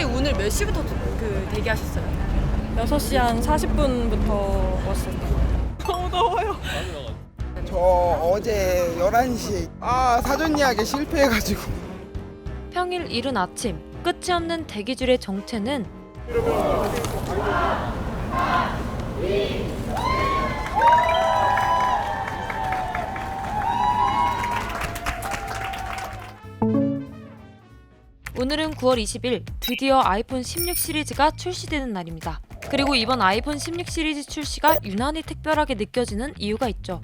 혹시 오늘 몇 시부터 대기하셨어요? 6시 한 40분부터 왔어요. 너무 더워요. 저 어제 11시 사전 예약에 실패해가지고. 평일 이른 아침, 끝이 없는 대기줄의 정체는 오늘은 9월 20일, 드디어 아이폰 16 시리즈가 출시되는 날입니다. 그리고 이번 아이폰 16 시리즈 출시가 유난히 특별하게 느껴지는 이유가 있죠.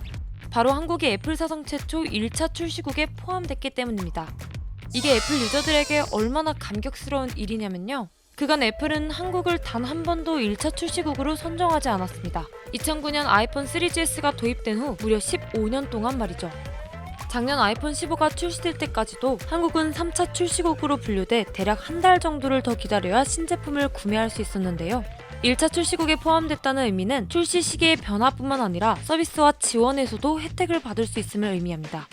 바로 한국이 애플 사상 최초 1차 출시국에 포함됐기 때문입니다. 이게 애플 유저들에게 얼마나 감격스러운 일이냐면요. 그간 애플은 한국을 단 한 번도 1차 출시국으로 선정하지 않았습니다. 2009년 아이폰 3GS가 도입된 후 무려 15년 동안 말이죠. 작년 아이폰 15가 출시될 때까지도 한국은 3차 출시국으로 분류돼 대략 한 달 정도를 더 기다려야 신제품을 구매할 수 있었는데요. 1차 출시국에 포함됐다는 의미는 출시 시기의 변화뿐만 아니라 서비스와 지원에서도 혜택을 받을 수 있음을 의미합니다.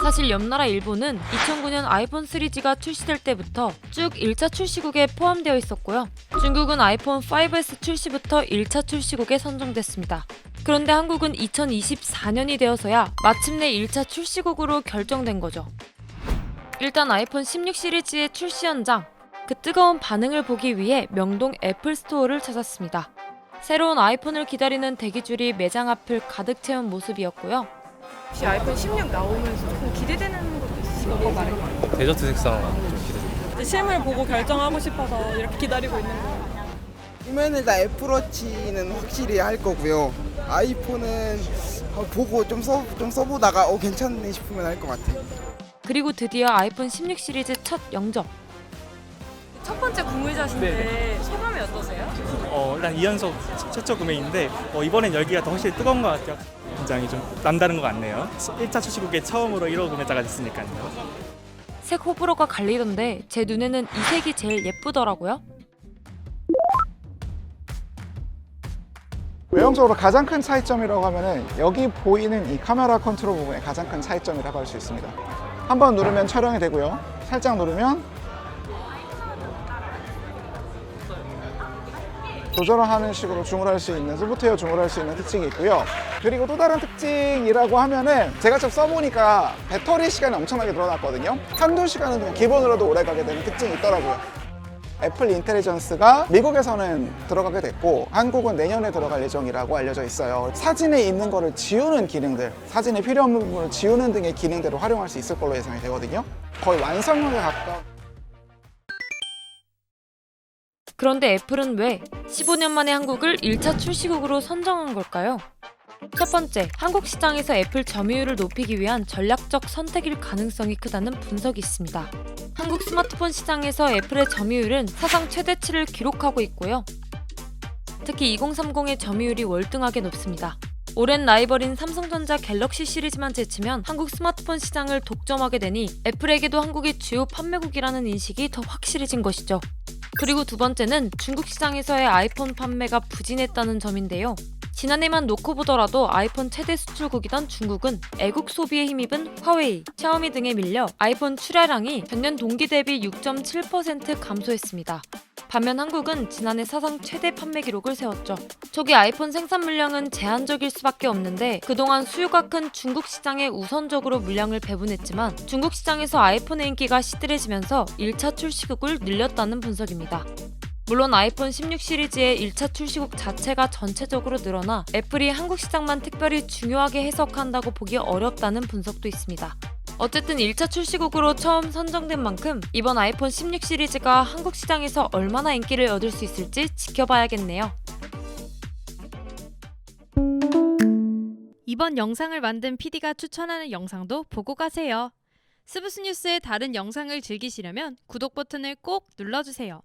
사실 옆나라 일본은 2009년 아이폰 3G가 출시될 때부터 쭉 1차 출시국에 포함되어 있었고요. 중국은 아이폰 5S 출시부터 1차 출시국에 선정됐습니다. 그런데 한국은 2024년이 되어서야 마침내 1차 출시국으로 결정된 거죠. 일단 아이폰 16 시리즈의 출시 현장, 그 뜨거운 반응을 보기 위해 명동 애플 스토어를 찾았습니다. 새로운 아이폰을 기다리는 대기줄이 매장 앞을 가득 채운 모습이었고요. 혹시 아이폰 16 나오면서 조금 기대되는 것도 있으신가요? 오빠 말해. 데저트 색상 좀 기대됩니다. 실물 보고 결정하고 싶어서 이렇게 기다리고 있는 거예요. 보면 일단 애플워치는 확실히 할 거고요. 아이폰은 보고 좀 써보다가 괜찮네 싶으면 할 것 같아요. 그리고 드디어 아이폰 16 시리즈 첫 영접. 첫 번째 구매자신데 네네. 소감이 어떠세요? 일단 2연속 최초 구매인데 이번엔 열기가 더 확실히 뜨거운 것 같아요. 굉장히 좀 남다른 것 같네요. 1차 출시국에 처음으로 1호 구매자가 됐으니까요. 색 호불호가 갈리던데 제 눈에는 이 색이 제일 예쁘더라고요. 외형적으로 가장 큰 차이점이라고 하면은 여기 보이는 이 카메라 컨트롤 부분의 가장 큰 차이점이라고 할 수 있습니다. 한번 누르면 촬영이 되고요. 살짝 누르면 조절을 하는 식으로 줌을 할 수 있는, 소프트웨어 줌을 할 수 있는 특징이 있고요. 그리고 또 다른 특징이라고 하면은 제가 좀 써보니까 배터리 시간이 엄청나게 늘어났거든요. 한두 시간은 그냥 기본으로도 오래 가게 되는 특징이 있더라고요. 애플 인텔리전스가 미국에서는 들어가게 됐고 한국은 내년에 들어갈 예정이라고 알려져 있어요. 사진에 있는 거를 지우는 기능들, 사진에 필요 없는 부분을 지우는 등의 기능들을 활용할 수 있을 걸로 예상이 되거든요. 거의 완성형에 가까운. 그런데 애플은 왜 15년 만에 한국을 1차 출시국으로 선정한 걸까요? 첫 번째, 한국 시장에서 애플 점유율을 높이기 위한 전략적 선택일 가능성이 크다는 분석이 있습니다. 한국 스마트폰 시장에서 애플의 점유율은 사상 최대치를 기록하고 있고요. 특히 2030의 점유율이 월등하게 높습니다. 오랜 라이벌인 삼성전자 갤럭시 시리즈만 제치면 한국 스마트폰 시장을 독점하게 되니 애플에게도 한국이 주요 판매국이라는 인식이 더 확실해진 것이죠. 그리고 두 번째는 중국 시장에서의 아이폰 판매가 부진했다는 점인데요. 지난해만 놓고 보더라도 아이폰 최대 수출국이던 중국은 애국 소비에 힘입은 화웨이, 샤오미 등에 밀려 아이폰 출하량이 전년 동기 대비 6.7% 감소했습니다. 반면 한국은 지난해 사상 최대 판매 기록을 세웠죠. 초기 아이폰 생산 물량은 제한적일 수밖에 없는데 그동안 수요가 큰 중국 시장에 우선적으로 물량을 배분했지만 중국 시장에서 아이폰의 인기가 시들해지면서 1차 출시국을 늘렸다는 분석입니다. 물론 아이폰 16 시리즈의 1차 출시국 자체가 전체적으로 늘어나 애플이 한국 시장만 특별히 중요하게 해석한다고 보기 어렵다는 분석도 있습니다. 어쨌든 1차 출시국으로 처음 선정된 만큼 이번 아이폰 16 시리즈가 한국 시장에서 얼마나 인기를 얻을 수 있을지 지켜봐야겠네요. 이번 영상을 만든 PD가 추천하는 영상도 보고 가세요. 스브스 뉴스의 다른 영상을 즐기시려면 구독 버튼을 꼭 눌러주세요.